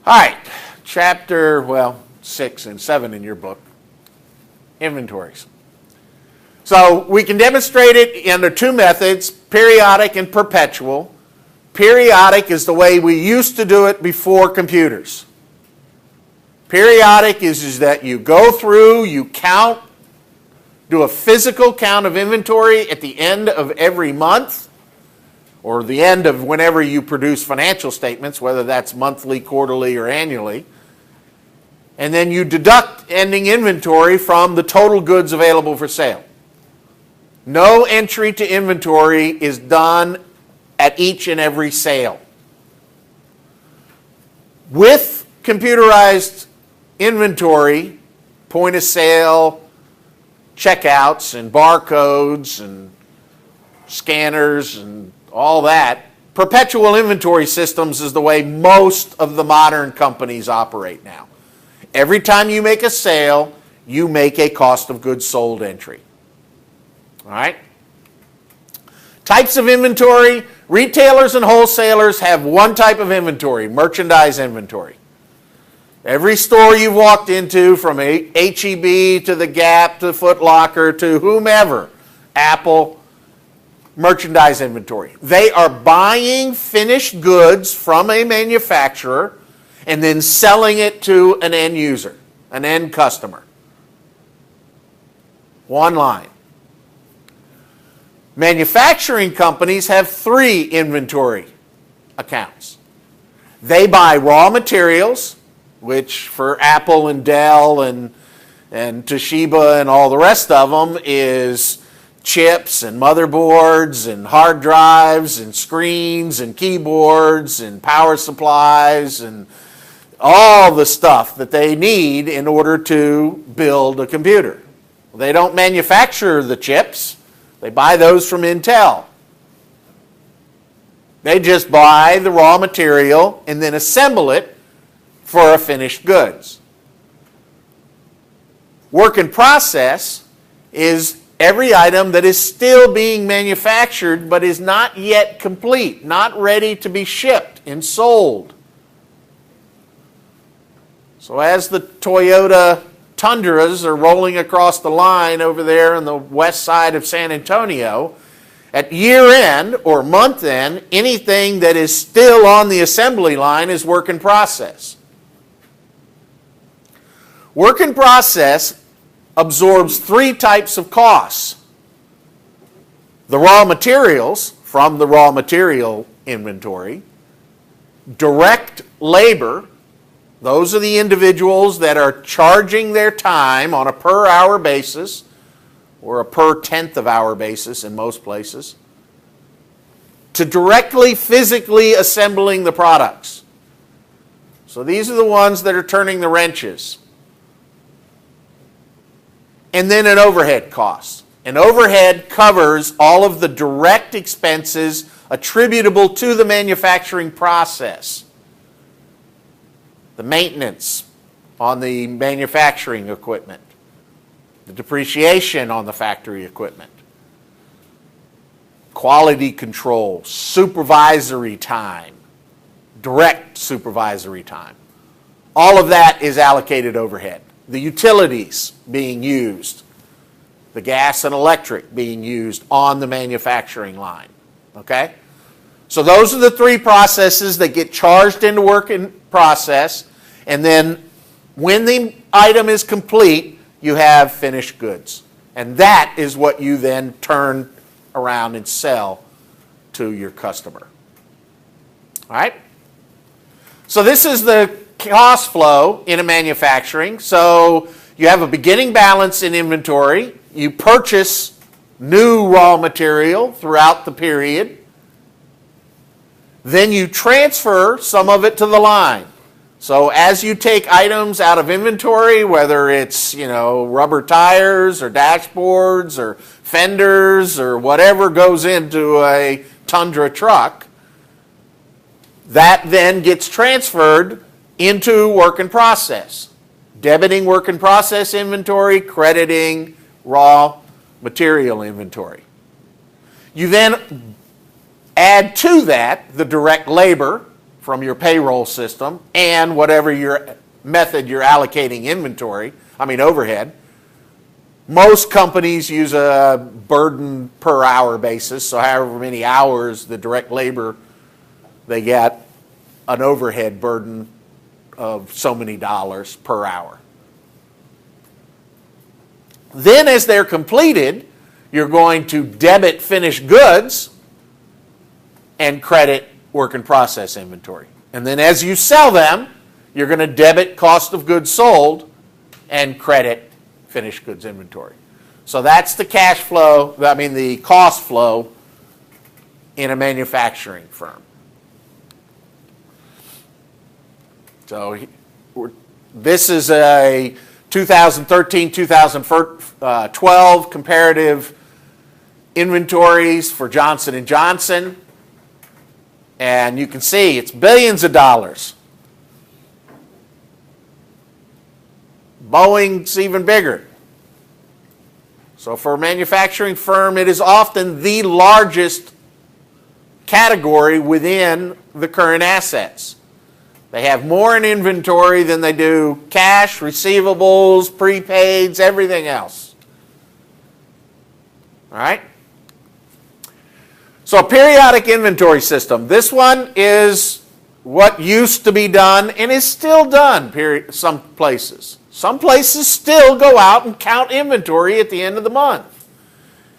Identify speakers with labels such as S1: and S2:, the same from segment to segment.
S1: All right, chapter, 6 and 7 in your book, inventories. So we can demonstrate it under two methods, periodic and perpetual. Periodic is the way we used to do it before computers. Periodic is that you go through, you count, do a physical count of inventory at the end of every month, or the end of whenever you produce financial statements, whether that's monthly, quarterly, or annually. And then you deduct ending inventory from the total goods available for sale. No entry to inventory is done at each and every sale. With computerized inventory, point of sale, checkouts and barcodes and scanners and all that, perpetual inventory systems is the way most of the modern companies operate now. Every time you make a sale, you make a cost of goods sold entry. All right? Types of inventory. Retailers and wholesalers have one type of inventory, merchandise inventory. Every store you've walked into, from H-E-B to the Gap to Foot Locker to whomever, Apple, merchandise inventory. They are buying finished goods from a manufacturer and then selling it to an end user, an end customer. One line. Manufacturing companies have three inventory accounts. They buy raw materials, which for Apple and Dell and Toshiba and all the rest of them is chips and motherboards and hard drives and screens and keyboards and power supplies and all the stuff that they need in order to build a computer. They don't manufacture the chips. They buy those from Intel. They just buy the raw material and then assemble it for a finished goods. Work in process is every item that is still being manufactured but is not yet complete, not ready to be shipped and sold. So as the Toyota Tundras are rolling across the line over there on the west side of San Antonio, at year end or month end, anything that is still on the assembly line is work in process. Work in process absorbs three types of costs. The raw materials from the raw material inventory, direct labor, those are the individuals that are charging their time on a per hour basis or a per tenth of hour basis in most places to directly physically assembling the products. So these are the ones that are turning the wrenches. And then an overhead cost. An overhead covers all of the direct expenses attributable to the manufacturing process. The maintenance on the manufacturing equipment, the depreciation on the factory equipment, quality control, supervisory time, direct supervisory time. All of that is allocated overhead. The utilities being used, the gas and electric being used on the manufacturing line. Okay? So those are the three processes that get charged into work in process, and then when the item is complete, you have finished goods. And that is what you then turn around and sell to your customer. All right? So this is the cost flow in a manufacturing. So you have a beginning balance in inventory. You purchase new raw material throughout the period. Then you transfer some of it to the line. So as you take items out of inventory, whether it's, rubber tires or dashboards or fenders or whatever goes into a Tundra truck, that then gets transferred into work in process. Debiting work in process inventory, crediting raw material inventory. You then add to that the direct labor from your payroll system and whatever your method you're allocating overhead. Most companies use a burden per hour basis, so however many hours the direct labor they get, an overhead burden of so many dollars per hour. Then as they're completed, you're going to debit finished goods and credit work in process inventory. And then as you sell them, you're going to debit cost of goods sold and credit finished goods inventory. So that's the cash flow, the cost flow in a manufacturing firm. So this is a 2013-2012 comparative inventories for Johnson & Johnson. And you can see it's billions of dollars. Boeing's even bigger. So for a manufacturing firm, it is often the largest category within the current assets. They have more in inventory than they do cash, receivables, prepaids, everything else. All right? So a periodic inventory system. This one is what used to be done and is still done some places. Some places still go out and count inventory at the end of the month.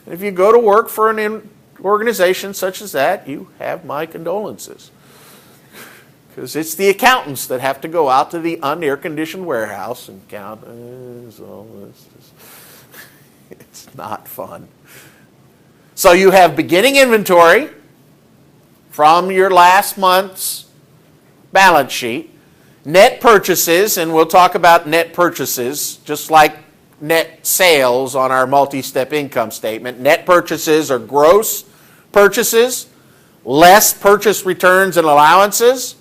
S1: And if you go to work for an organization such as that, you have my condolences. Because it's the accountants that have to go out to the unair-conditioned warehouse and count. It's not fun. So you have beginning inventory from your last month's balance sheet, net purchases, and we'll talk about net purchases, just like net sales on our multi-step income statement. Net purchases are gross purchases, less purchase returns and allowances,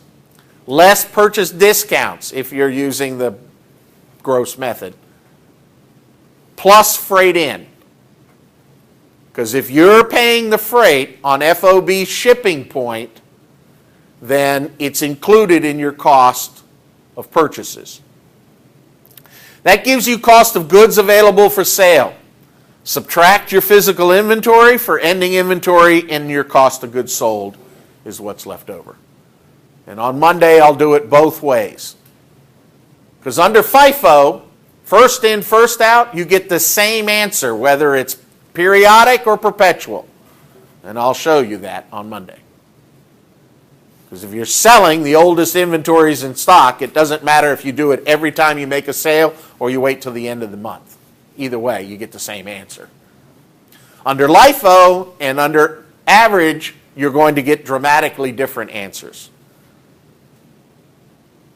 S1: less purchase discounts if you're using the gross method, plus freight in. Because if you're paying the freight on FOB shipping point, then it's included in your cost of purchases. That gives you cost of goods available for sale. Subtract your physical inventory for ending inventory, and your cost of goods sold is what's left over. And on Monday, I'll do it both ways. Because under FIFO, first in, first out, you get the same answer, whether it's periodic or perpetual. And I'll show you that on Monday. Because if you're selling the oldest inventories in stock, it doesn't matter if you do it every time you make a sale or you wait till the end of the month. Either way, you get the same answer. Under LIFO and under average, you're going to get dramatically different answers,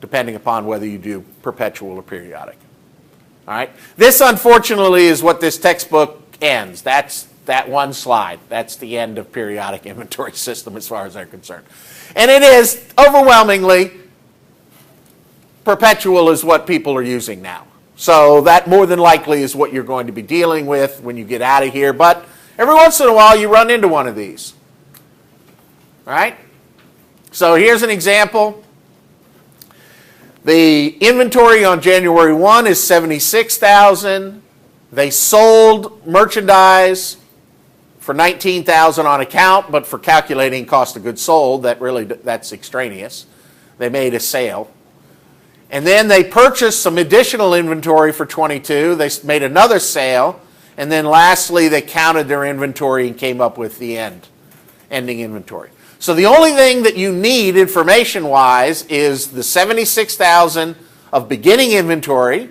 S1: depending upon whether you do perpetual or periodic. All right? This, unfortunately, is what this textbook ends. That's that one slide. That's the end of periodic inventory system as far as they're concerned. And it is overwhelmingly perpetual is what people are using now. So that more than likely is what you're going to be dealing with when you get out of here. But every once in a while you run into one of these. All right? So here's an example. The inventory on January 1 is $76,000. They sold merchandise for $19,000 on account, but for calculating cost of goods sold, that's extraneous. They made a sale. And then they purchased some additional inventory for $22,000. They made another sale. And then lastly, they counted their inventory and came up with the ending inventory. So the only thing that you need information-wise is the $76,000 of beginning inventory,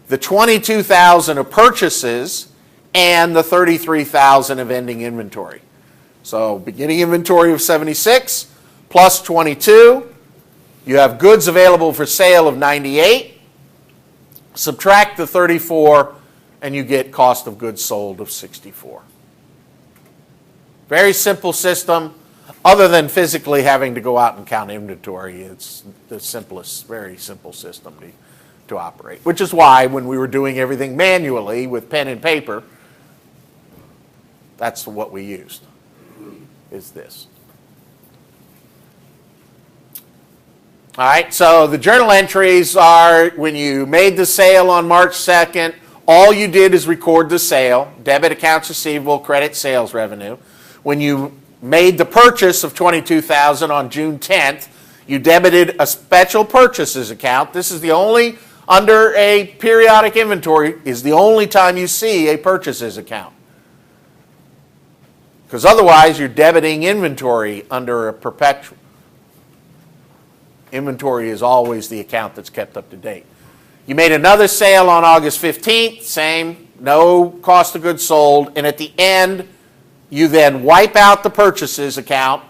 S1: the $22,000 of purchases, and the $33,000 of ending inventory. So beginning inventory of $76 plus $22, you have goods available for sale of $98. Subtract the $34, and you get cost of goods sold of $64. Very simple system. Other than physically having to go out and count inventory, it's the simplest, very simple system to operate. Which is why when we were doing everything manually with pen and paper, that's what we used, is this. All right, so the journal entries are when you made the sale on March 2nd, all you did is record the sale, debit accounts receivable, credit sales revenue. When you made the purchase of $22,000 on June 10th, you debited a special purchases account. This is the only, under a periodic inventory, is the only time you see a purchases account. Because otherwise you're debiting inventory under a perpetual. Inventory is always the account that's kept up to date. You made another sale on August 15th, same, no cost of goods sold, and at the end, you then wipe out the purchases account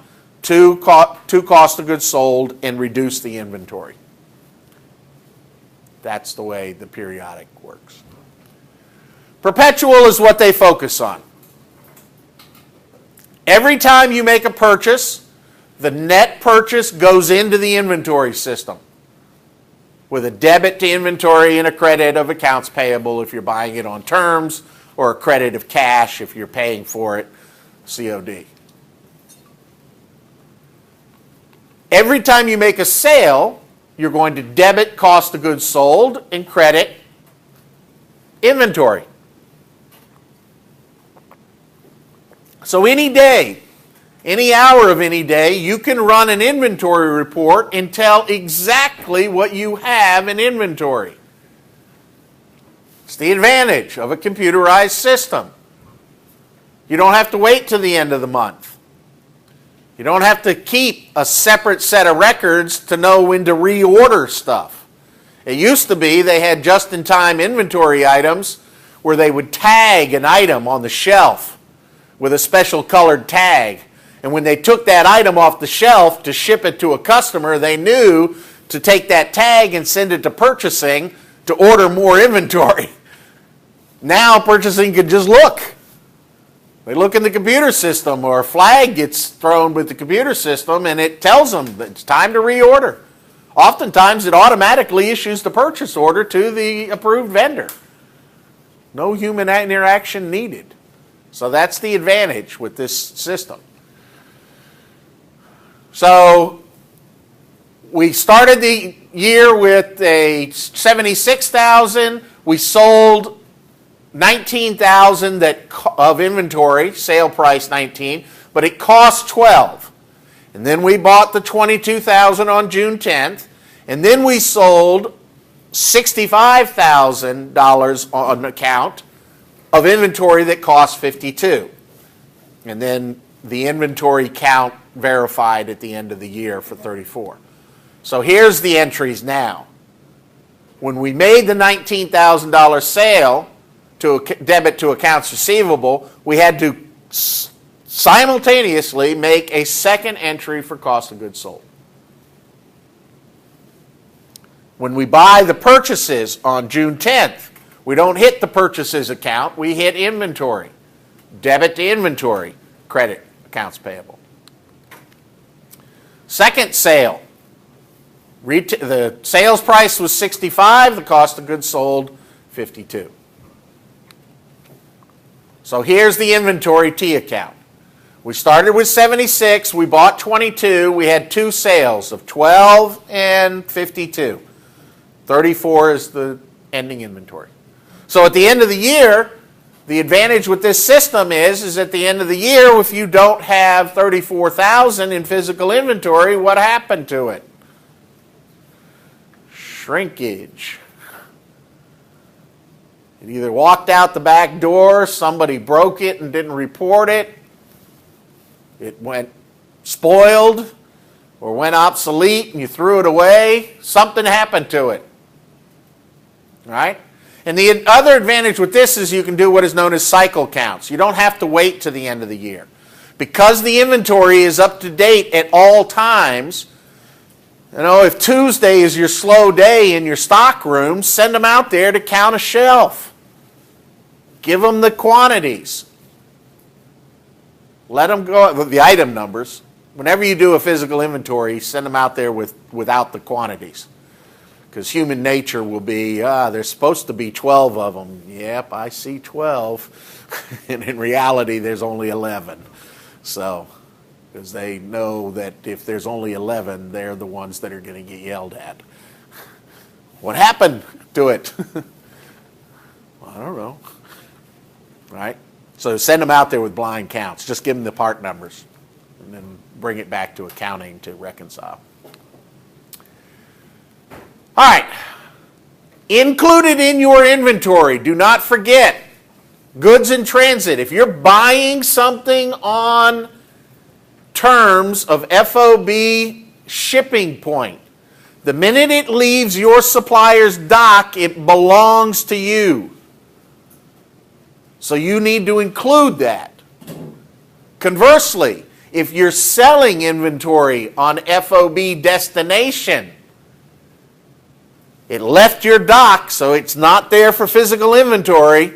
S1: to cost of goods sold and reduce the inventory. That's the way the periodic works. Perpetual is what they focus on. Every time you make a purchase, the net purchase goes into the inventory system with a debit to inventory and a credit of accounts payable if you're buying it on terms, or a credit of cash if you're paying for it COD. Every time you make a sale, you're going to debit cost of goods sold and credit inventory. So any day, any hour of any day, you can run an inventory report and tell exactly what you have in inventory. It's the advantage of a computerized system. You don't have to wait till the end of the month. You don't have to keep a separate set of records to know when to reorder stuff. It used to be they had just-in-time inventory items where they would tag an item on the shelf with a special colored tag. And when they took that item off the shelf to ship it to a customer, they knew to take that tag and send it to purchasing to order more inventory. Now purchasing could just look. They look in the computer system, or a flag gets thrown with the computer system and it tells them that it's time to reorder. Oftentimes it automatically issues the purchase order to the approved vendor. No human interaction needed. So that's the advantage with this system. So we started the year with a $76,000. We sold $19,000 of inventory, sale price $19,000, but it cost $12,000. And then we bought the $22,000 on June 10th, and then we sold $65,000 on an account of inventory that cost $52,000. And then the inventory count verified at the end of the year for $34,000. So here's the entries now. When we made the $19,000 sale to debit to accounts receivable, we had to simultaneously make a second entry for cost of goods sold. When we buy the purchases on June 10th, we don't hit the purchases account, we hit inventory. Debit to inventory, credit accounts payable. Second sale. The sales price was $65,000, the cost of goods sold $52,000. So here's the inventory T account. We started with $76,000, we bought $22,000, we had two sales of $12,000 and $52,000. $34,000 is the ending inventory. So at the end of the year, the advantage with this system is at the end of the year, if you don't have $34,000 in physical inventory, what happened to it? Shrinkage. It either walked out the back door, somebody broke it and didn't report it, it went spoiled, or went obsolete and you threw it away. Something happened to it. All right? And the other advantage with this is you can do what is known as cycle counts. You don't have to wait to the end of the year. Because the inventory is up to date at all times, you know, if Tuesday is your slow day in your stock room, send them out there to count a shelf. Give them the quantities. Let them go, the item numbers. Whenever you do a physical inventory, send them out there without the quantities. Because human nature will be, there's supposed to be 12 of them. Yep, I see 12. And in reality, there's only 11. So because they know that if there's only 11, they're the ones that are going to get yelled at. What happened to it? I don't know. Right? So send them out there with blind counts. Just give them the part numbers and then bring it back to accounting to reconcile. All right. Included in your inventory, do not forget, goods in transit. If you're buying something on terms of FOB shipping point, the minute it leaves your supplier's dock, it belongs to you. So you need to include that. Conversely, if you're selling inventory on FOB destination, it left your dock, so it's not there for physical inventory.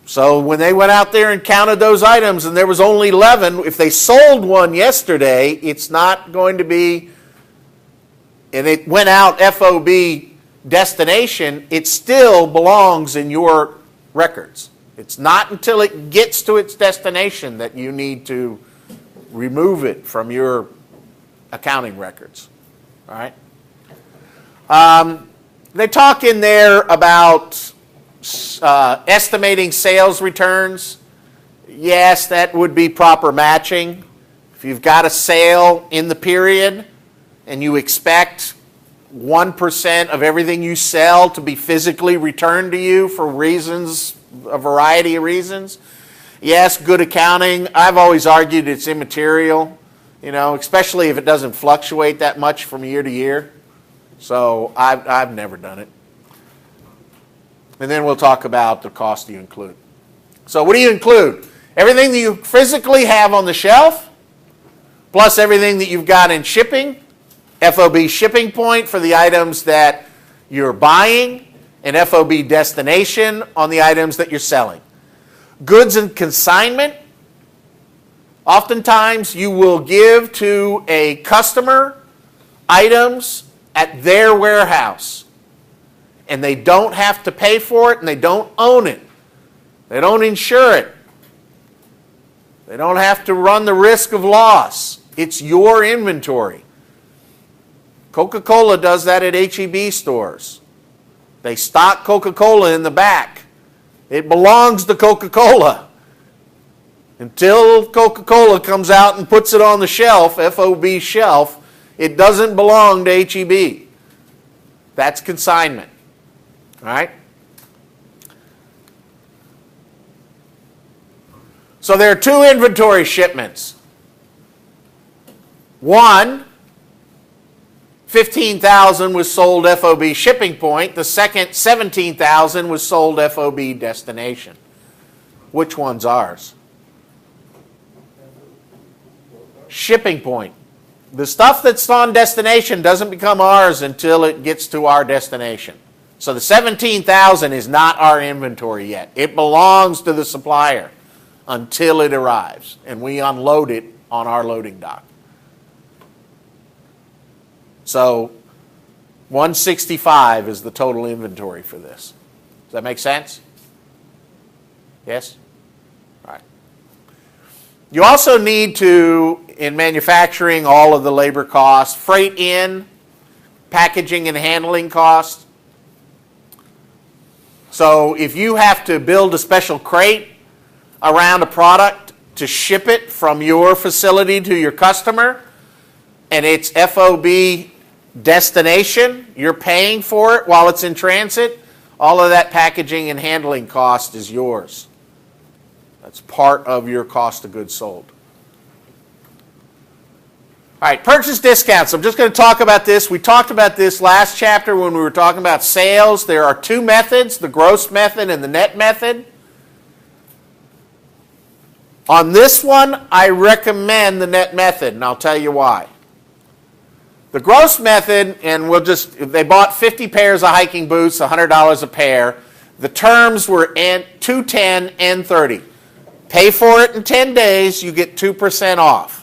S1: So when they went out there and counted those items and there was only 11, if they sold one yesterday, it's not going to be, and it went out FOB destination, it still belongs in your records. It's not until it gets to its destination that you need to remove it from your accounting records. All right? They talk in there about estimating sales returns. Yes, that would be proper matching. If you've got a sale in the period and you expect 1% of everything you sell to be physically returned to you for reasons, a variety of reasons, yes, good accounting. I've always argued it's immaterial, especially if it doesn't fluctuate that much from year to year. So I've never done it. And then we'll talk about the cost you include. So what do you include? Everything that you physically have on the shelf, plus everything that you've got in shipping, FOB shipping point for the items that you're buying, and FOB destination on the items that you're selling. Goods and consignment. Oftentimes you will give to a customer items at their warehouse, and they don't have to pay for it and they don't own it. They don't insure it. They don't have to run the risk of loss. It's your inventory. Coca-Cola does that at H-E-B stores. They stock Coca-Cola in the back. It belongs to Coca-Cola. Until Coca-Cola comes out and puts it on the shelf, FOB shelf, it doesn't belong to H-E-B. That's consignment. All right? So there are two inventory shipments. One, 15,000 was sold FOB shipping point. The second, 17,000 was sold FOB destination. Which one's ours? Shipping point. The stuff that's on destination doesn't become ours until it gets to our destination. So the 17,000 is not our inventory yet. It belongs to the supplier until it arrives, and we unload it on our loading dock. So 165 is the total inventory for this. Does that make sense? Yes? All right. You also need to, in manufacturing, all of the labor costs, freight in, packaging and handling costs. So if you have to build a special crate around a product to ship it from your facility to your customer, and it's FOB destination, you're paying for it while it's in transit, all of that packaging and handling cost is yours. That's part of your cost of goods sold. All right, purchase discounts. I'm just going to talk about this. We talked about this last chapter when we were talking about sales. There are two methods, the gross method and the net method. On this one, I recommend the net method, and I'll tell you why. The gross method, and they bought 50 pairs of hiking boots, $100 a pair. The terms were $210 and $30. Pay for it in 10 days, you get 2% off.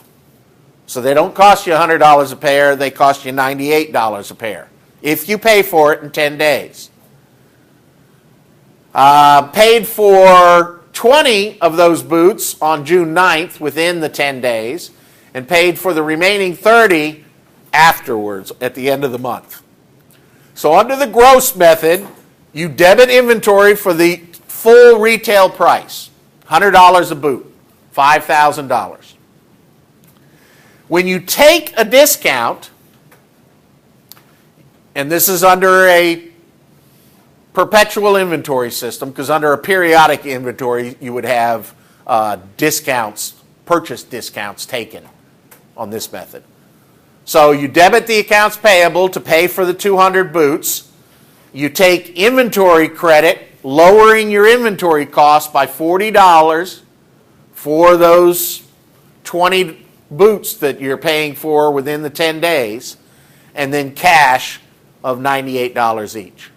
S1: So they don't cost you $100 a pair, they cost you $98 a pair if you pay for it in 10 days. Paid for 20 of those boots on June 9th within the 10 days. and paid for the remaining 30 afterwards at the end of the month. So under the gross method, you debit inventory for the full retail price, $100 a boot, $5,000. When you take a discount, and this is under a perpetual inventory system, because under a periodic inventory you would have discounts, purchase discounts taken on this method. So you debit the accounts payable to pay for the 200 boots. You take inventory credit, lowering your inventory cost by $40 for those 20 boots that you're paying for within the 10 days, and then cash of $98 each.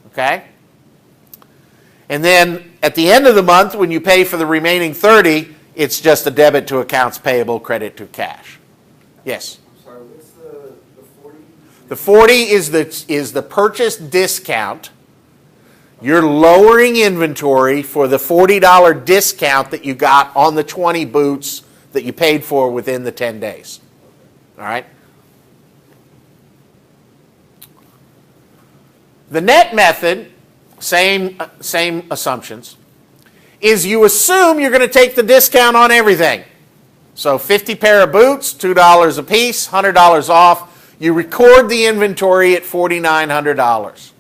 S1: Okay? And then at the end of the month, when you pay for the remaining 30, it's just a debit to accounts payable, credit to cash. Yes?
S2: I'm sorry, what's the 40?
S1: The 40 is the purchase discount. You're lowering inventory for the $40 discount that you got on the 20 boots that you paid for within the 10 days. All right? The net method, same assumptions, is you assume you're going to take the discount on everything. So 50 pair of boots, $2 a piece, $100 off. You record the inventory at $4,900.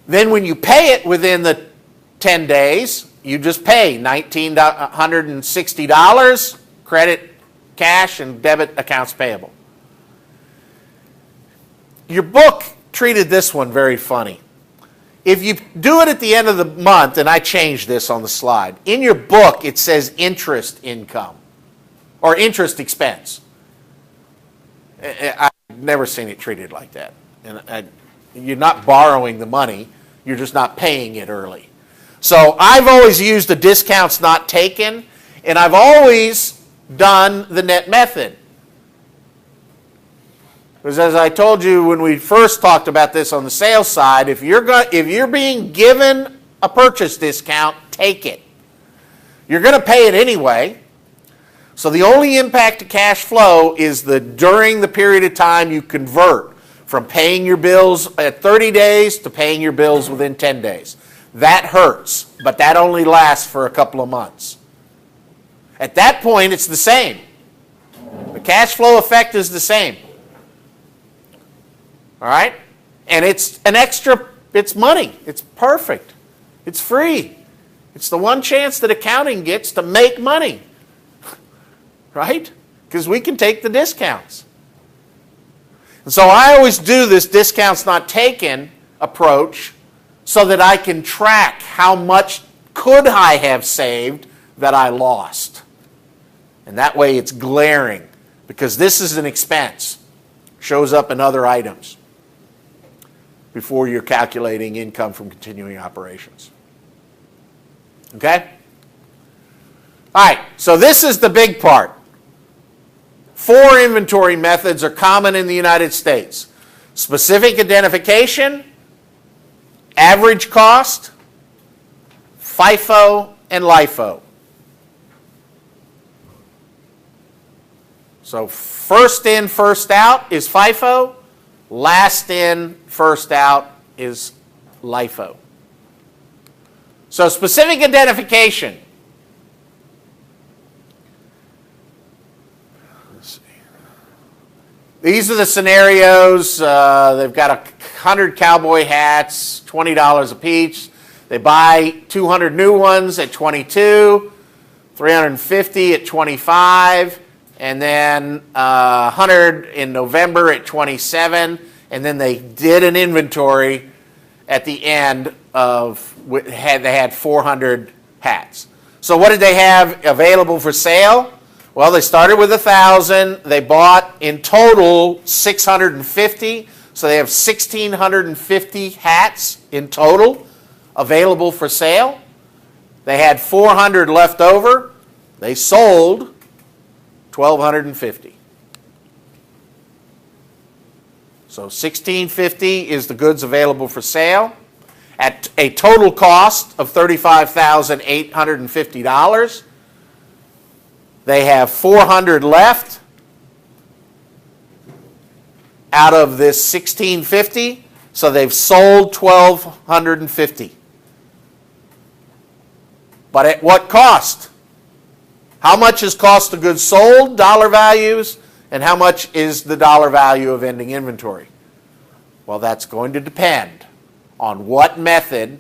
S1: Then when you pay it within the 10 days, you just pay $1,960, credit cash and debit accounts payable. Your book treated this one very funny. If you do it at the end of the month, and I changed this on the slide, in your book it says interest income or interest expense. I've never seen it treated like that. And you're not borrowing the money, you're just not paying it early. So I've always used the discounts not taken, and I've always done the net method. Because as I told you when we first talked about this on the sales side, if you're being given a purchase discount, take it. You're going to pay it anyway. So the only impact to cash flow is during the period of time you convert from paying your bills at 30 days to paying your bills within 10 days. That hurts, but that only lasts for a couple of months. At that point, it's the same. The cash flow effect is the same. All right? And it's an extra, it's money. It's perfect. It's free. It's the one chance that accounting gets to make money. Right? Because we can take the discounts. And so I always do this discounts not taken approach so that I can track how much could I have saved that I lost. And that way it's glaring because this is an expense. Shows up in other items before you're calculating income from continuing operations. Okay? All right, so this is the big part. 4 inventory methods are common in the United States. Specific identification, average cost, FIFO, and LIFO. So first in, first out is FIFO. Last in, first out is LIFO. So specific identification. Let's see. These are the scenarios. They've got 100 cowboy hats, $20 a piece. They buy 200 new ones at $22, 350 at $25. And then 100 in November at 27, and then they did an inventory at the end of, they had 400 hats. So what did they have available for sale? Well, they started with 1,000. They bought in total 650, so they have 1,650 hats in total available for sale. They had 400 left over. They sold 1,250. So 1,650 is the goods available for sale at a total cost of $35,850. They have 400 left out of this 1650, so they've sold 1,250. But at what cost? How much is cost of goods sold, dollar values, and how much is the dollar value of ending inventory? Well, that's going to depend on what method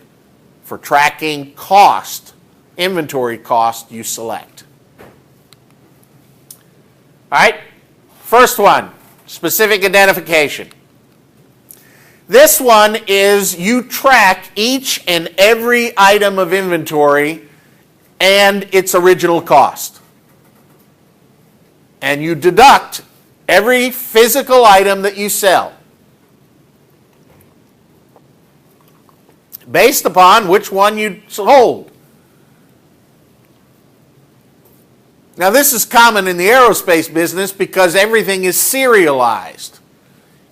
S1: for tracking cost, inventory cost, you select. All right, first one, specific identification. This one is you track each and every item of inventory and its original cost. And you deduct every physical item that you sell based upon which one you sold. Now, this is common in the aerospace business because everything is serialized.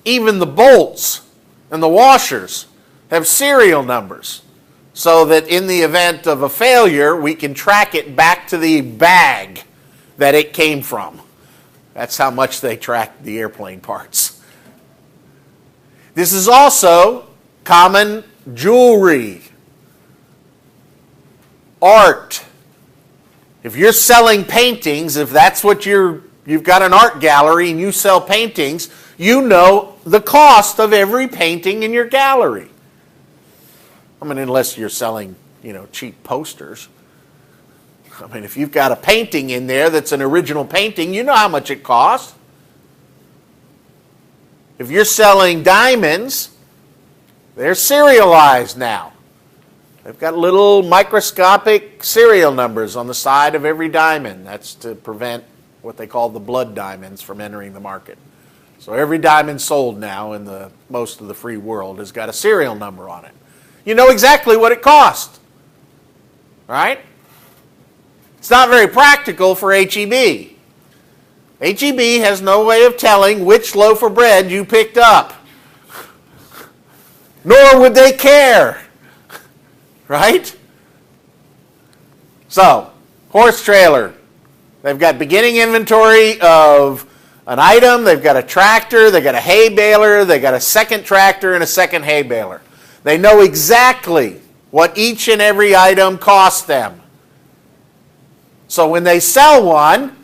S1: Even the bolts and the washers have serial numbers so that in the event of a failure, we can track it back to the bag that it came from. That's how much they track the airplane parts. This is also common jewelry, art. If you're selling paintings, if that's what you've got an art gallery and you sell paintings, you know the cost of every painting in your gallery. I mean, unless you're selling, cheap posters. I mean, if you've got a painting in there that's an original painting, you know how much it costs. If you're selling diamonds, they're serialized now. They've got little microscopic serial numbers on the side of every diamond. That's to prevent what they call the blood diamonds from entering the market. So every diamond sold now in most of the free world has got a serial number on it. You know exactly what it cost, right? It's not very practical for HEB. HEB has no way of telling which loaf of bread you picked up. Nor would they care. Right? So, horse trailer. They've got beginning inventory of an item. They've got a tractor. They've got a hay baler. They've got a second tractor and a second hay baler. They know exactly what each and every item costs them. So when they sell one,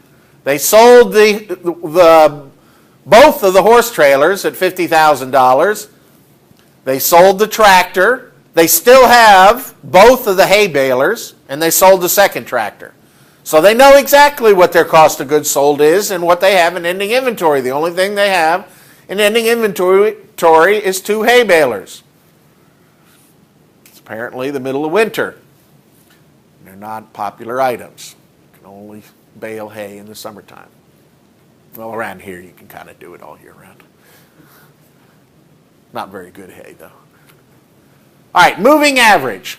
S1: they sold both of the horse trailers at $50,000. They sold the tractor. They still have both of the hay balers, and they sold the second tractor. So they know exactly what their cost of goods sold is and what they have in ending inventory. The only thing they have in ending inventory is 2 hay balers. It's apparently the middle of winter. They're not popular items. You can only bale hay in the summertime. Well, around here you can kind of do it all year round. Not very good hay, though. All right, moving average.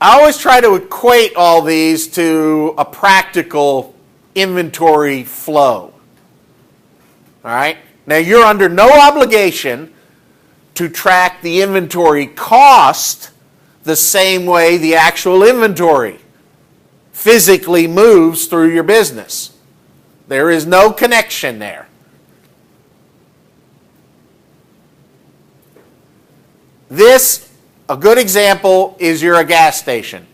S1: I always try to equate all these to a practical inventory flow. All right? Now, you're under no obligation to track the inventory cost the same way the actual inventory physically moves through your business. There is no connection there. A good example is you're a gas station.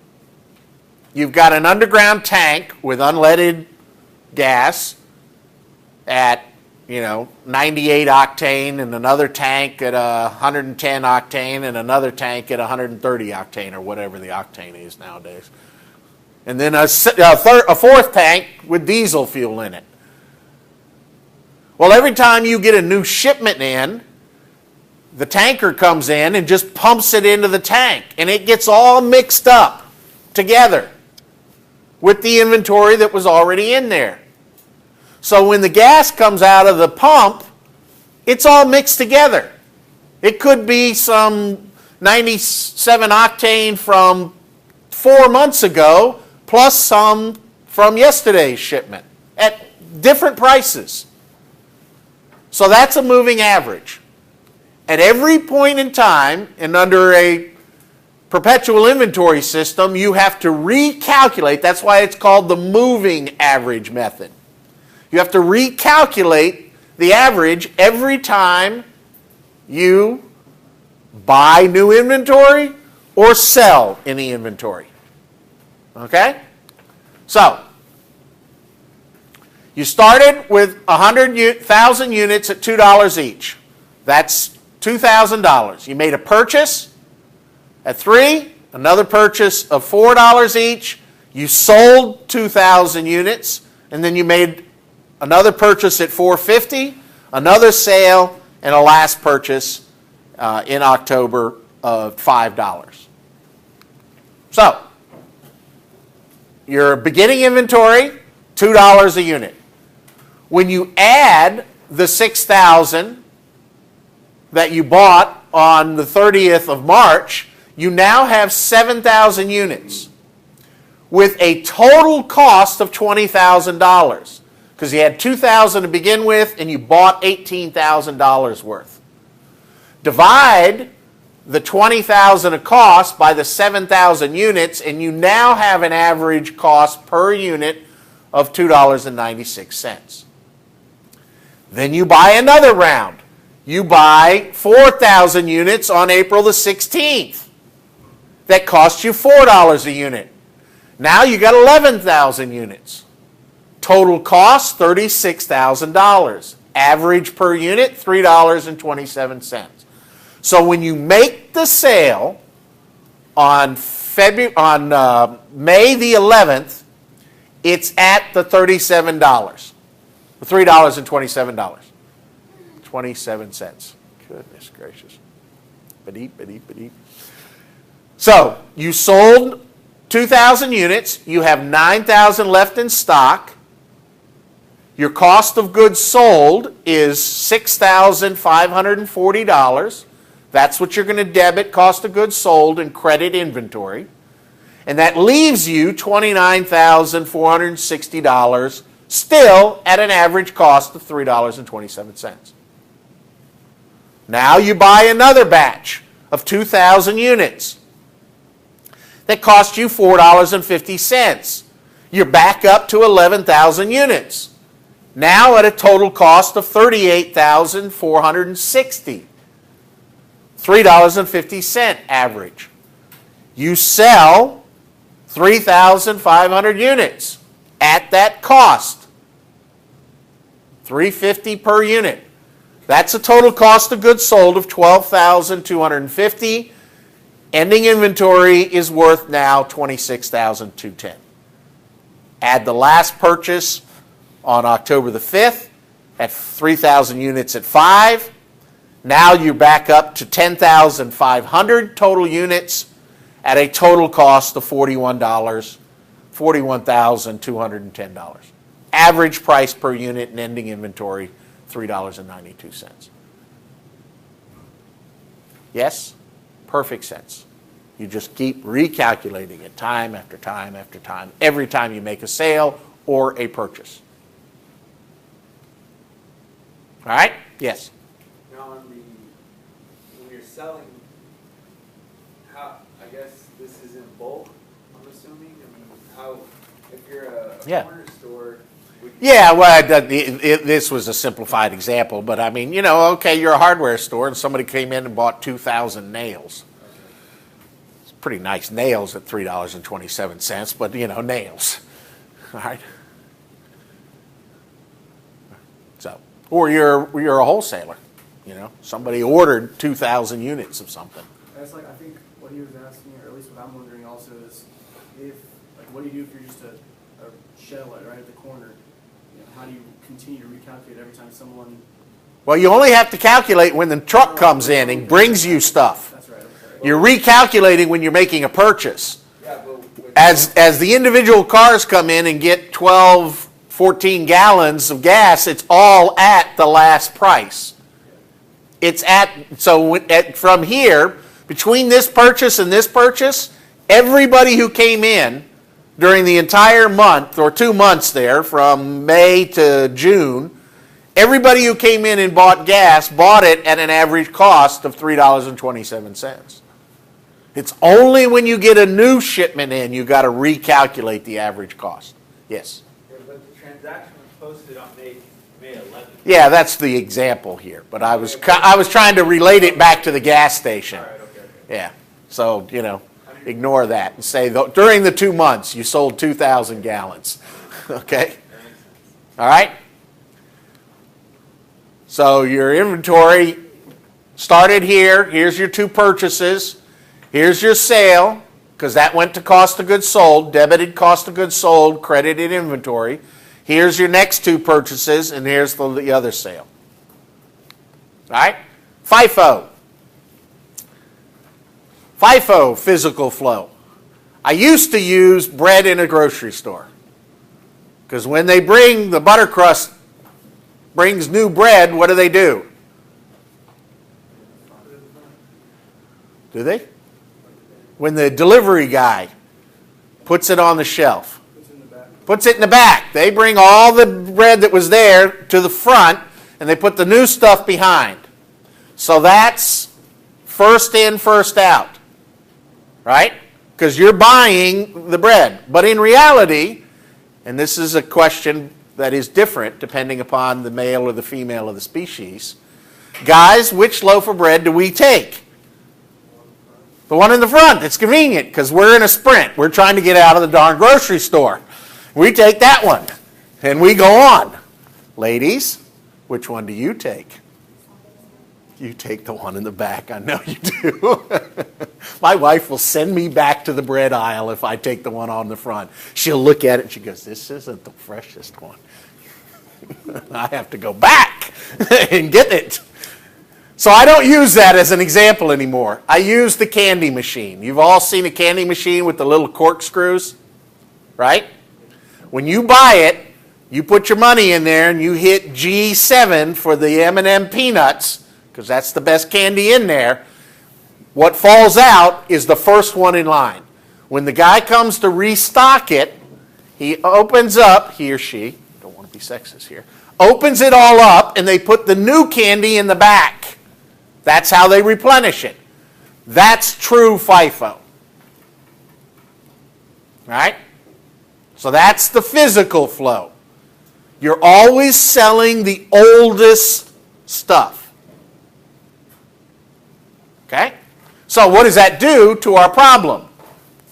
S1: You've got an underground tank with unleaded gas at, 98 octane, and another tank at 110 octane, and another tank at 130 octane, or whatever the octane is nowadays. And then a fourth tank with diesel fuel in it. Well, every time you get a new shipment in, the tanker comes in and just pumps it into the tank, and it gets all mixed up together with the inventory that was already in there. So when the gas comes out of the pump, it's all mixed together. It could be some 97 octane from 4 months ago, plus some from yesterday's shipment at different prices. So that's a moving average. At every point in time, and under a perpetual inventory system, you have to recalculate. That's why it's called the moving average method. You have to recalculate the average every time you buy new inventory or sell any inventory. Okay? So, you started with 100,000 units at $2 each. That's $2,000. You made a purchase at $3, another purchase of $4 each. You sold 2,000 units, and then you made another purchase at $4.50, another sale, and a last purchase in October of $5. So, your beginning inventory, $2 a unit. When you add the 6,000 that you bought on the 30th of March, you now have 7,000 units with a total cost of $20,000 because you had 2,000 to begin with and you bought $18,000 worth. Divide the 20,000 of cost by the 7,000 units and you now have an average cost per unit of $2.96. Then you buy another round. You buy 4,000 units on April the 16th. That costs you $4 a unit. Now you got 11,000 units. Total cost, $36,000. Average per unit, $3.27. So when you make the sale on May the 11th, it's at the $37. $3.27. 27 cents. Goodness gracious. Ba-deep, ba-deep, ba-deep. So, you sold 2,000 units. You have 9,000 left in stock. Your cost of goods sold is $6,540. That's what you're going to debit cost of goods sold and credit inventory. And that leaves you $29,460, still at an average cost of $3.27. Now you buy another batch of 2,000 units that cost you $4.50. You're back up to 11,000 units. Now at a total cost of $38,460. $3.50 average. You sell 3,500 units at that cost. $3.50 per unit. That's a total cost of goods sold of $12,250. Ending inventory is worth now $26,210. Add the last purchase on October the 5th at 3,000 units at 5. Now you're back up to 10,500 total units at a total cost of $41,210. Average price per unit and ending inventory, $3.92. Yes? Perfect sense. You just keep recalculating it time after time after time, every time you make a sale or a purchase. All right? Yes?
S2: Now, when you're selling, how, I guess this is in bulk, I'm assuming? I mean, how, if you're a corner store,
S1: yeah, well, this was a simplified example, but I mean, you know, okay, you're a hardware store and somebody came in and bought 2,000 nails. It's pretty nice nails at $3.27, but, you know, nails. All right? So, or you're a wholesaler, you know. Somebody ordered 2,000 units of something.
S3: That's like, I think what he was asking, or at least what I'm wondering also is, if, like, what do you do if you're just a shell right at the corner? You know, how do you continue to recalculate every time someone...
S1: Well, you only have to calculate when the truck comes in and brings you stuff.
S3: That's right. Okay.
S1: You're recalculating when you're making a purchase.
S2: Yeah, but
S1: As the individual cars come in and get 12, 14 gallons of gas, it's all at the last price. It's at, so from here, between this purchase and this purchase, everybody who came in during the entire month, or 2 months there, from May to June, everybody who came in and bought gas bought it at an average cost of $3.27. It's only when you get a new shipment in you got to recalculate the average cost. Yes?
S2: Yeah, but the transaction was posted on May 11th.
S1: Yeah, that's the example here. But I was trying to relate it back to the gas station.
S2: All right, okay.
S1: Yeah. So, ignore that and say during the 2 months you sold 2,000 gallons. Okay?
S2: That makes sense.
S1: All right? So your inventory started here. Here's your 2 purchases. Here's your sale, because that went to cost of goods sold, debited cost of goods sold, credited inventory. Here's your next 2 purchases, and here's the other sale. All right? FIFO. FIFO, physical flow. I used to use bread in a grocery store, because when they bring the butter crust, brings new bread, what do? Do they? When the delivery guy puts it on the shelf, puts it in the back. They bring all the bread that was there to the front, and they put the new stuff behind. So that's first in, first out, right? Because you're buying the bread. But in reality, and this is a question that is different depending upon the male or the female of the species, guys, which loaf of bread do we take? The one in the front. It's convenient because we're in a sprint. We're trying to get out of the darn grocery store. We take that one and we go on. Ladies, which one do you take? You take the one in the back. I know you do. My wife will send me back to the bread aisle if I take the one on the front. She'll look at it and she goes, this isn't the freshest one. I have to go back and get it. So I don't use that as an example anymore. I use the candy machine. You've all seen a candy machine with the little corkscrews, right? When you buy it, you put your money in there and you hit G7 for the M&M peanuts, because that's the best candy in there. What falls out is the first one in line. When the guy comes to restock it, he opens up, he or she, don't want to be sexist here, opens it all up and they put the new candy in the back. That's how they replenish it. That's true FIFO. Right? So that's the physical flow. You're always selling the oldest stuff. Okay? So what does that do to our problem?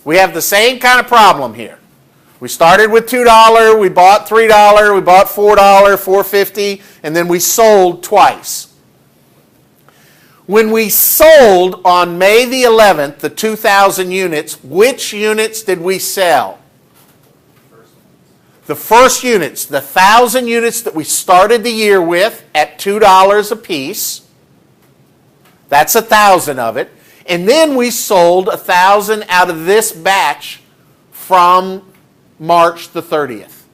S1: We have the same kind of problem here. We started with $2, we bought $3, we bought $4, $4.50, and then we sold twice. When we sold on May the 11th, the 2,000 units, which units did we sell? The first units, the 1,000 units that we started the year with at $2 a piece. That's 1,000 of it. And then we sold 1,000 out of this batch from March the 30th,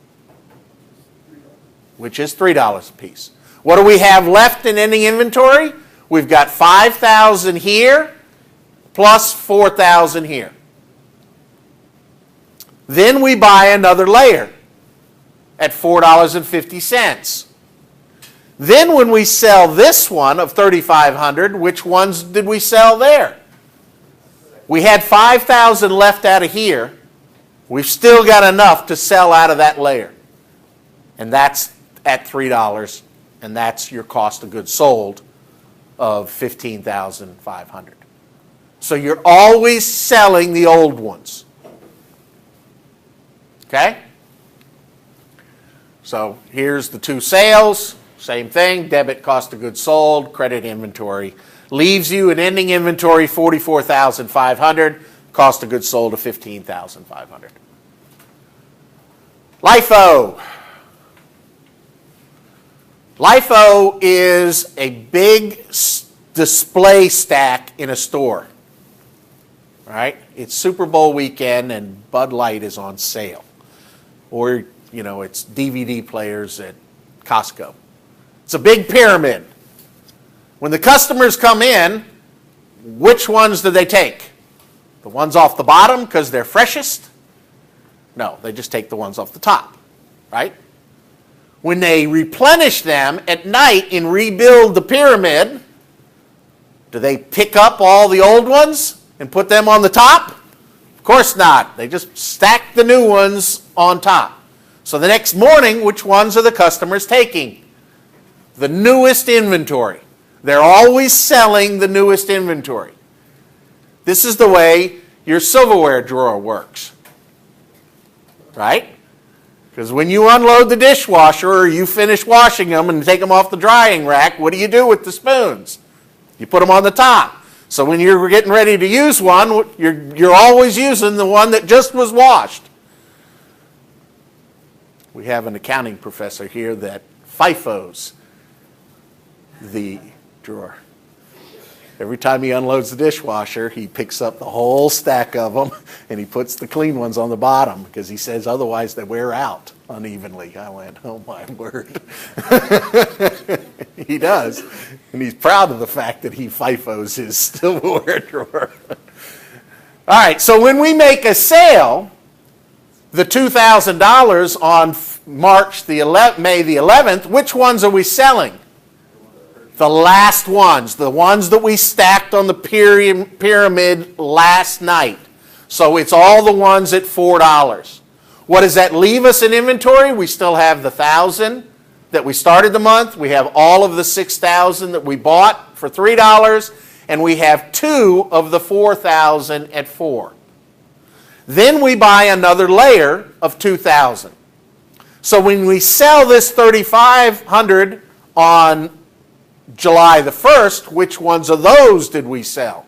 S1: which is $3 a piece. What do we have left in ending inventory? We've got 5,000 here plus 4,000 here. Then we buy another layer at $4.50. Then when we sell this one of 3,500, which ones did we sell there? We had 5,000 left out of here. We've still got enough to sell out of that layer. And that's at $3, and that's your cost of goods sold of $15,500. So you're always selling the old ones. Okay? So here's the 2 sales. Same thing, debit cost of goods sold, credit inventory. Leaves you an ending inventory $44,500, cost of goods sold of $15,500. LIFO. LIFO is a big display stack in a store. Right? It's Super Bowl weekend and Bud Light is on sale. Or, it's DVD players at Costco. It's a big pyramid. When the customers come in, which ones do they take? The ones off the bottom because they're freshest? No, they just take the ones off the top, right? When they replenish them at night and rebuild the pyramid, do they pick up all the old ones? and put them on the top? Of course not. They just stack the new ones on top. So the next morning, which ones are the customers taking? The newest inventory. They're always selling the newest inventory. This is the way your silverware drawer works. Right? Because when you unload the dishwasher or you finish washing them and take them off the drying rack, what do you do with the spoons? You put them on the top. So when you're getting ready to use one, you're always using the one that just was washed. We have an accounting professor here that FIFOs the drawer. Every time he unloads the dishwasher, he picks up the whole stack of them and he puts the clean ones on the bottom because he says otherwise they wear out unevenly. I went, oh my word. He does. And he's proud of the fact that he FIFOs his silverware drawer. All right, so when we make a sale, the $2,000 on May the 11th, which ones are we selling? The last ones, the ones that we stacked on the pyramid last night. So it's all the ones at $4. What does that leave us in inventory? We still have the 1,000 that we started the month. We have all of the 6,000 that we bought for $3. And we have 2 of the 4,000 at $4. Then we buy another layer of 2,000. So when we sell this 3,500 on July the 1st, which ones of those did we sell?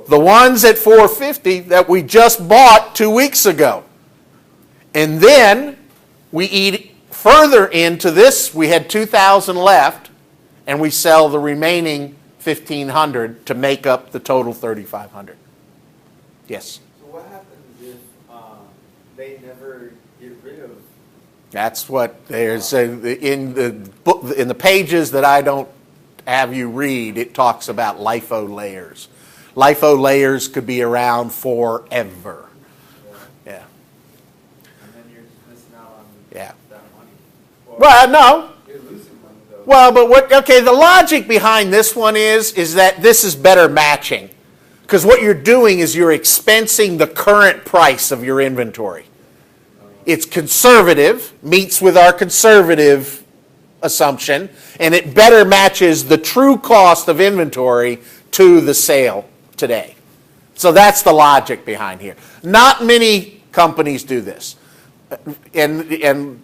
S1: The ones at $4.50 that we just bought 2 weeks ago. And then we eat further into this. We had 2,000 left, and we sell the remaining 1,500 to make up the total 3,500. Yes?
S2: So what happens if they never get rid of?
S1: That's what there's in the book, in the pages that I don't have you read. It talks about LIFO layers. LIFO layers could be around forever. Yeah.
S2: And then you're just missing out on
S1: Yeah.
S2: that money.
S1: Well, no.
S2: You're losing money though.
S1: Well, but what? Okay, the logic behind this one is that this is better matching, because what you're doing is you're expensing the current price of your inventory. It's conservative, meets with our conservative assumption, and it better matches the true cost of inventory to the sale today. So that's the logic behind here. Not many companies do this. And in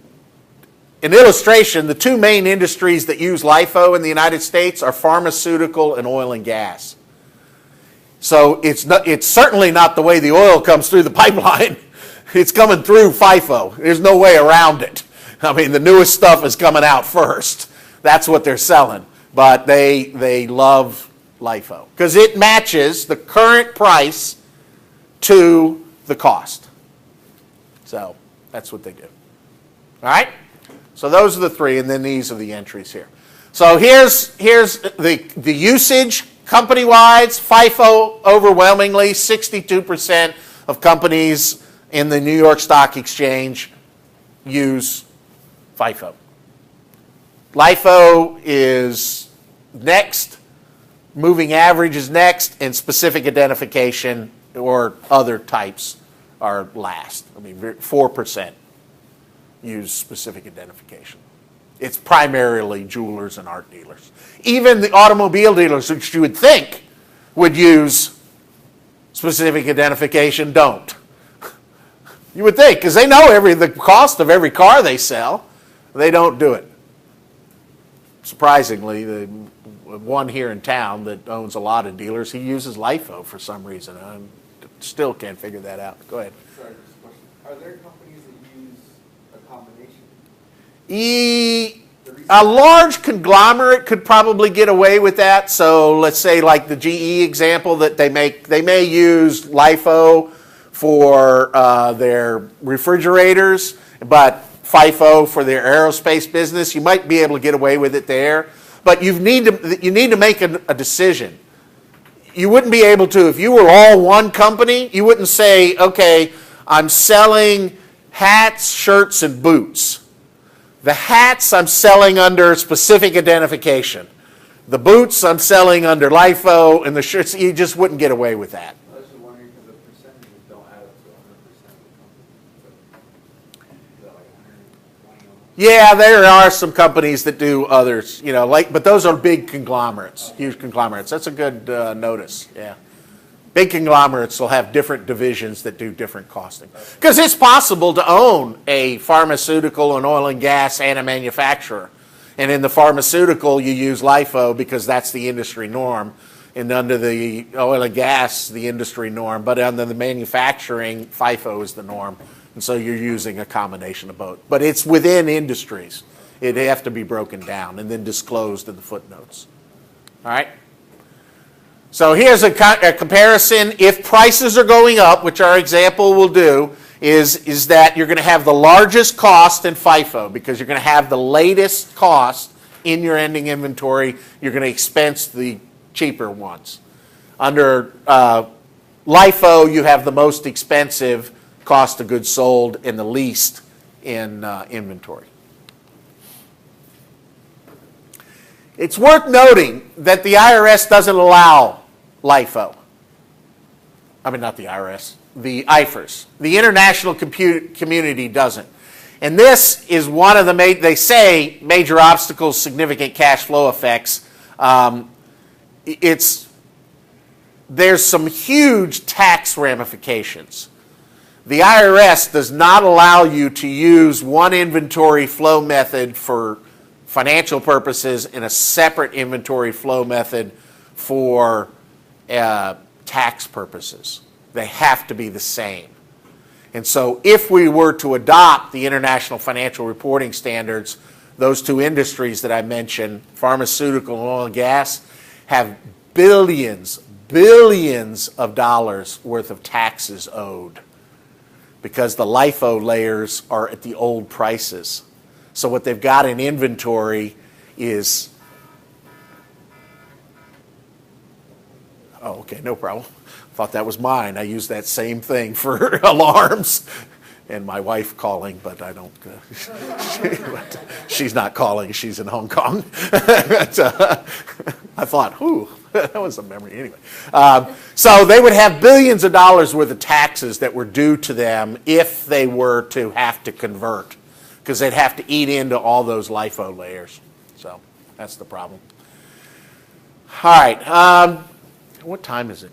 S1: illustration, the 2 main industries that use LIFO in the United States are pharmaceutical and oil and gas. So it's certainly not the way the oil comes through the pipeline. It's coming through FIFO. There's no way around it. I mean, the newest stuff is coming out first. That's what they're selling. But they love LIFO because it matches the current price to the cost. So that's what they do. All right? So those are the 3, and then these are the entries here. So here's the usage company-wide. FIFO overwhelmingly, 62% of companies in the New York Stock Exchange use FIFO. LIFO is next, moving average is next, and specific identification or other types are last. I mean, 4% use specific identification. It's primarily jewelers and art dealers. Even the automobile dealers, which you would think would use specific identification, don't. You would think, because they know the cost of every car they sell. They don't do it. Surprisingly, the one here in town that owns a lot of dealers, he uses LIFO for some reason. I still can't figure that out. Go ahead.
S2: Sorry, just a question. Are there companies that use a combination?
S1: A large conglomerate could probably get away with that. So let's say like the GE example that they may use LIFO for their refrigerators, but FIFO for their aerospace business. You might be able to get away with it there, but you need to make a decision. You wouldn't be able to, if you were all one company, you wouldn't say, okay, I'm selling hats, shirts, and boots. The hats I'm selling under specific identification. The boots I'm selling under LIFO, and the shirts, you just wouldn't get away with that.
S2: I was just wondering because the percentages don't add up to 100% of the company. So, is that like 120?
S1: Yeah, there are some companies that do others, you know, like, but those are big conglomerates, huge conglomerates. That's a good notice, yeah. Big conglomerates will have different divisions that do different costing. Because it's possible to own a pharmaceutical, an oil and gas, and a manufacturer. And in the pharmaceutical, you use LIFO because that's the industry norm. And under the oil and gas, the industry norm. But under the manufacturing, FIFO is the norm. And so you're using a combination of both. But it's within industries. It have to be broken down and then disclosed in the footnotes. All right? So here's a comparison. If prices are going up, which our example will do, is that you're going to have the largest cost in FIFO because you're going to have the latest cost in your ending inventory. You're going to expense the cheaper ones. Under LIFO, you have the most expensive cost of goods sold and the least in inventory. It's worth noting that the IRS doesn't allow LIFO. I mean, not the IRS, the IFRS. The international community doesn't. And this is one of the, they say, major obstacles, significant cash flow effects. There's some huge tax ramifications. The IRS does not allow you to use one inventory flow method for financial purposes and a separate inventory flow method for tax purposes. They have to be the same. And so if we were to adopt the International Financial Reporting Standards, those two industries that I mentioned, pharmaceutical and oil and gas, have billions of dollars worth of taxes owed because the LIFO layers are at the old prices. So what they've got in inventory is, oh, okay, no problem. Thought that was mine. I use that same thing for alarms. And my wife calling, but I don't, she's not calling, she's in Hong Kong. But, I thought, whew, that was a memory anyway. So they would have billions of dollars worth of taxes that were due to them if they were to have to convert, because they'd have to eat into all those LIFO layers. So that's the problem. All right, what time is it?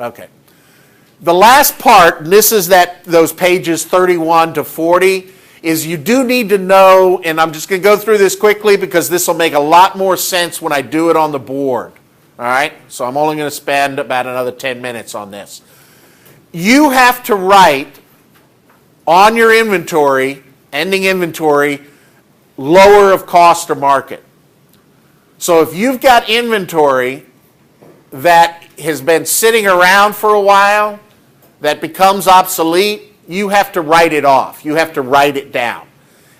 S1: Okay. The last part, and this is those pages 31 to 40, is you do need to know, and I'm just going to go through this quickly because this will make a lot more sense when I do it on the board. All right? So I'm only going to spend about another 10 minutes on this. You have to write on your inventory, ending inventory, lower of cost or market. So if you've got inventory that has been sitting around for a while, that becomes obsolete, you have to write it off. You have to write it down.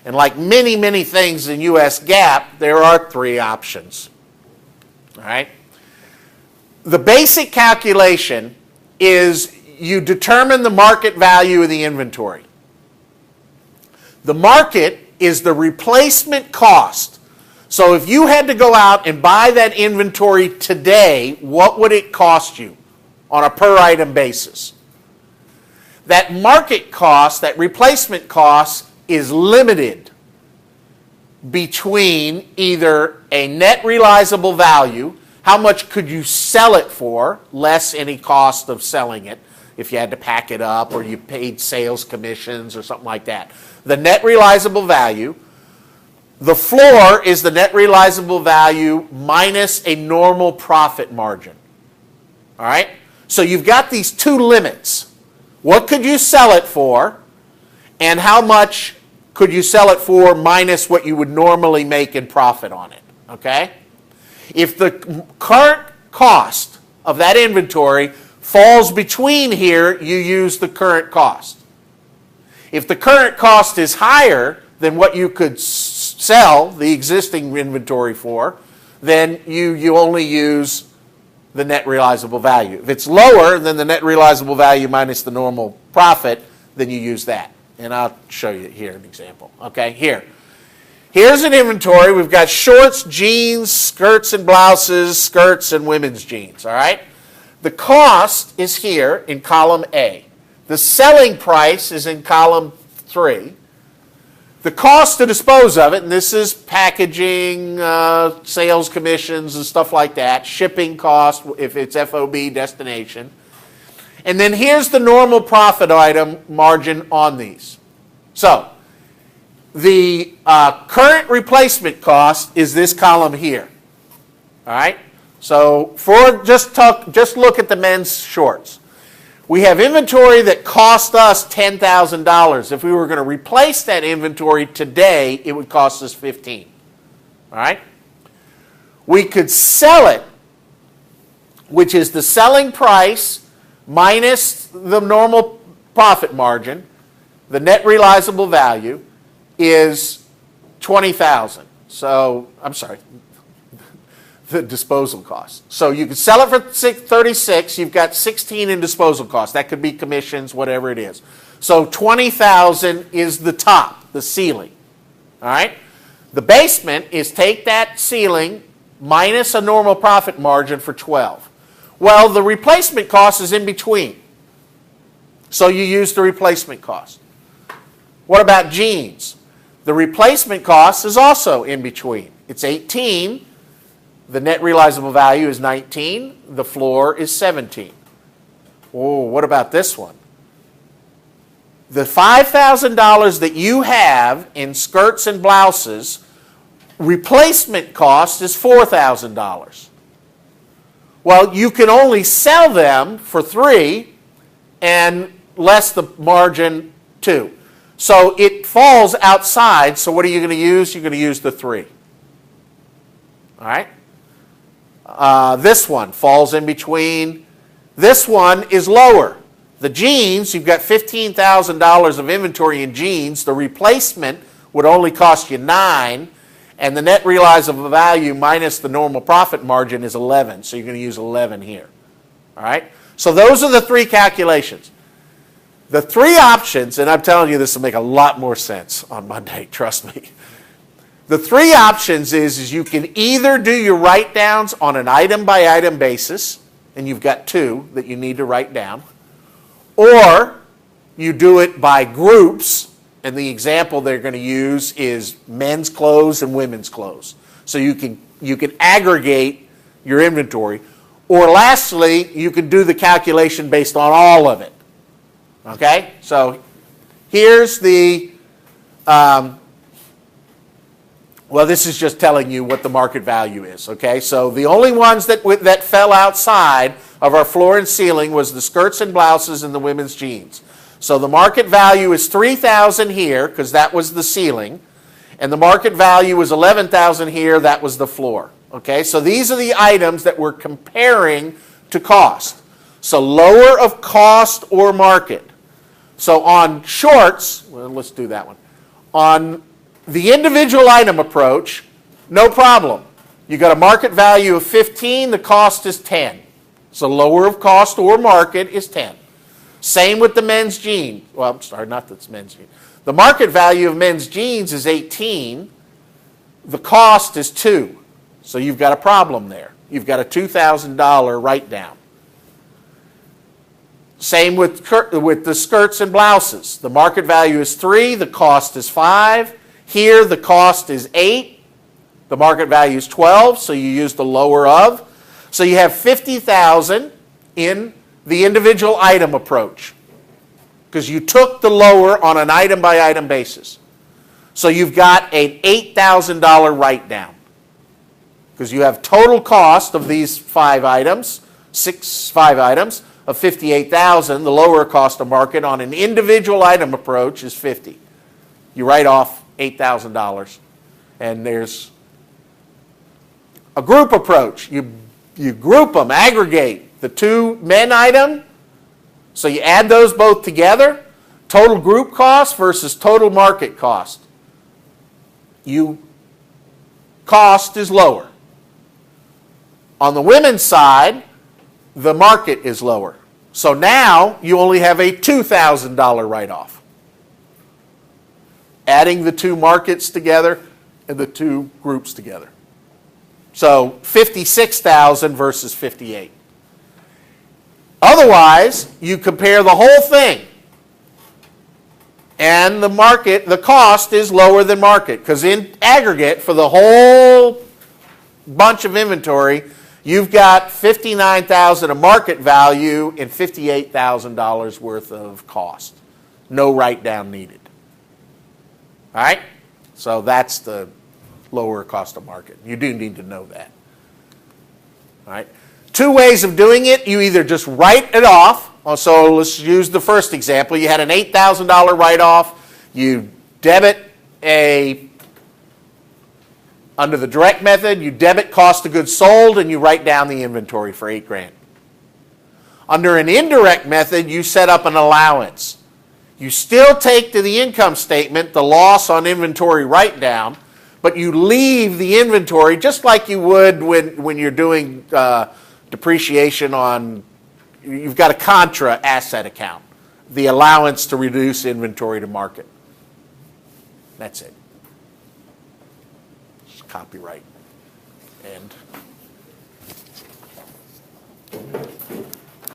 S1: And like many, many things in U.S. GAAP, there are three options. All right? The basic calculation is you determine the market value of the inventory. The market is the replacement cost. So if you had to go out and buy that inventory today, what would it cost you on a per item basis? That market cost, that replacement cost, is limited between either a net realizable value, how much could you sell it for, less any cost of selling it, if you had to pack it up or you paid sales commissions or something like that. The net realizable value. The floor is the net realizable value minus a normal profit margin. All right? So you've got these two limits. What could you sell it for, and how much could you sell it for minus what you would normally make in profit on it? Okay? If the current cost of that inventory falls between here, you use the current cost. If the current cost is higher than what you could sell the existing inventory for, then you only use the net realizable value. If it's lower than the net realizable value minus the normal profit, then you use that. And I'll show you here an example. Okay, here. Here's an inventory. We've got shorts, jeans, skirts and blouses, skirts and women's jeans, all right? The cost is here in column A. The selling price is in column 3. The cost to dispose of it, and this is packaging, sales commissions and stuff like that, shipping cost if it's FOB destination. And then here's the normal profit item margin on these. So the current replacement cost is this column here. All right? So just look at the men's shorts. We have inventory that cost us $10,000. If we were going to replace that inventory today, it would cost us $15,000. All right? We could sell it, which is the selling price minus the normal profit margin. The net realizable value is $20,000. So, I'm sorry, the disposal cost. So you can sell it for $36,000. You've got $16,000 in disposal cost. That could be commissions, whatever it is. So $20,000 is the top, the ceiling. All right. The basement is take that ceiling minus a normal profit margin for $12,000. Well, the replacement cost is in between. So you use the replacement cost. What about jeans? The replacement cost is also in between. It's $18,000. The net realizable value is $19,000. The floor is $17,000. Oh, what about this one? The $5,000 that you have in skirts and blouses, replacement cost is $4,000. Well, you can only sell them for $3,000 and less the margin $2,000. So it falls outside, so what are you going to use? You're going to use the $3,000. All right? This one falls in between. This one is lower. The jeans, you've got $15,000 of inventory in jeans. The replacement would only cost you $9,000, and the net realizable value minus the normal profit margin is $11,000. So you're going to use $11,000 here. All right? So those are the 3 calculations. The 3 options, and I'm telling you this will make a lot more sense on Monday, trust me. The 3 options is you can either do your write-downs on an item-by-item basis, and you've got 2 that you need to write down, or you do it by groups, and the example they're going to use is men's clothes and women's clothes. So you can aggregate your inventory. Or lastly, you can do the calculation based on all of it. Okay? So here's the... well, this is just telling you what the market value is, okay? So the only ones that fell outside of our floor and ceiling was the skirts and blouses and the women's jeans. So the market value is $3,000 here, because that was the ceiling, and the market value was $11,000 here, that was the floor, okay? So these are the items that we're comparing to cost. So lower of cost or market. So on shorts, well, let's do that one. On the individual item approach, no problem. You got a market value of 15, the cost is 10. So lower of cost or market is 10. Same with the men's jeans. Well, I'm sorry, not that's men's jeans. The market value of men's jeans is 18. The cost is 2. So you've got a problem there. You've got a $2,000 write-down. Same with the skirts and blouses. The market value is 3, the cost is 5. Here the cost is 8, the market value is 12, so you use the lower of. So you have $50,000 in the individual item approach because you took the lower on an item-by-item basis. So you've got an $8,000 write-down because you have total cost of these 5 items, 5 items of $58,000. The lower cost of market on an individual item approach is $50,000. You write off $8,000. And there's a group approach. You group them, aggregate the 2 men item. So you add those both together. Total group cost versus total market cost. Cost is lower. On the women's side, the market is lower. So now you only have a $2,000 write-off. Adding the 2 markets together, and the two groups together. So 56,000 versus 58. Otherwise, you compare the whole thing, and the cost is lower than market, because in aggregate for the whole bunch of inventory, you've got 59,000 of market value and $58,000 worth of cost. No write-down needed. All right? So that's the lower cost of market. You do need to know that. All right? Two ways of doing it. You either just write it off. So let's use the first example. You had an $8,000 write-off. You debit under the direct method, you debit cost of goods sold and you write down the inventory for $8,000. Under an indirect method, you set up an allowance. You still take to the income statement the loss on inventory write-down, but you leave the inventory just like you would when you're doing depreciation on, you've got a contra asset account, the allowance to reduce inventory to market. That's it. It's copyright and